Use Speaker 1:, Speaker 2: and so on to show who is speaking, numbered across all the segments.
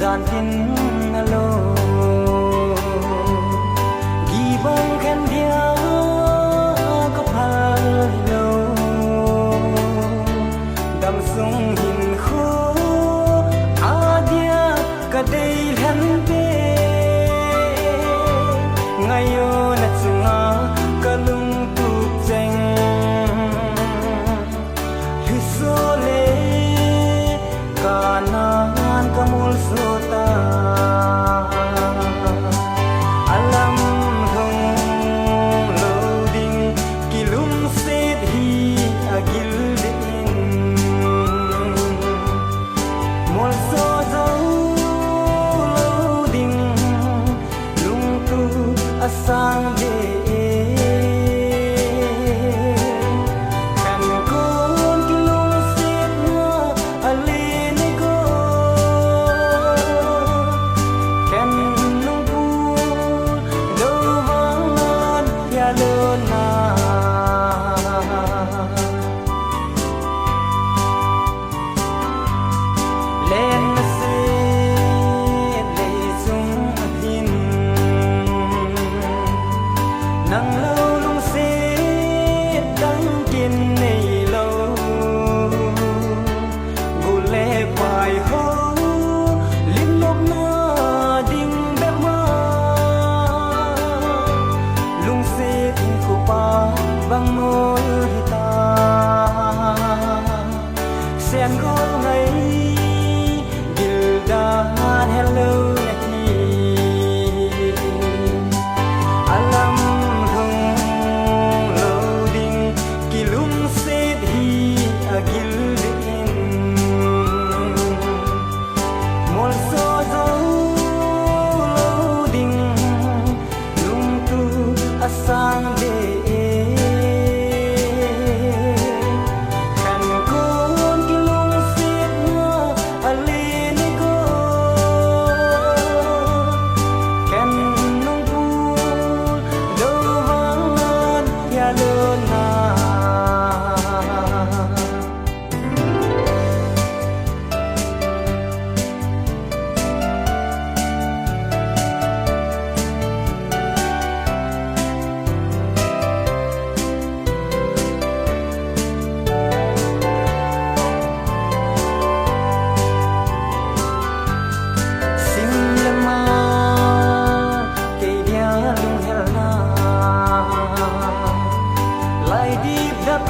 Speaker 1: gian tin alo ghi bông khen dia có phai lâu đam sung hin khô adia cả đây lần về ngày yo na chunga kalung tu cheng hisole kanan kamul sota alam hong loading kilum set hi agil din mol so zo loading lung tu asang de băng môi ta sen gol ngày gildan hello neki alam hong loading kilum set hi agil din mol so zo loading lung tu asang de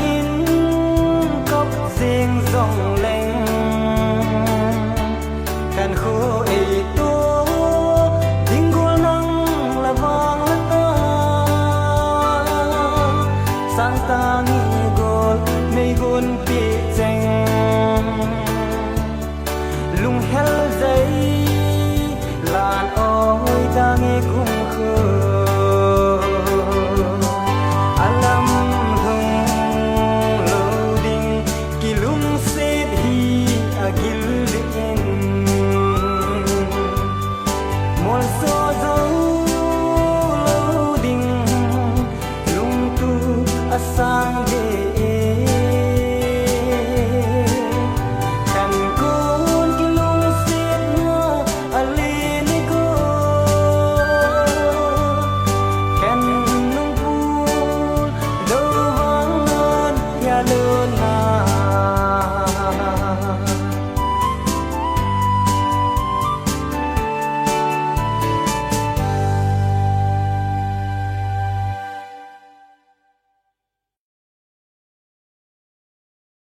Speaker 1: in cốc riêng dòng leng can khô ấy tố tiếng gol nắng là vang là ta sang ta nghi gol mây gol bị chênh lung hel giấy làn ôi ta nghe cùng khơi sang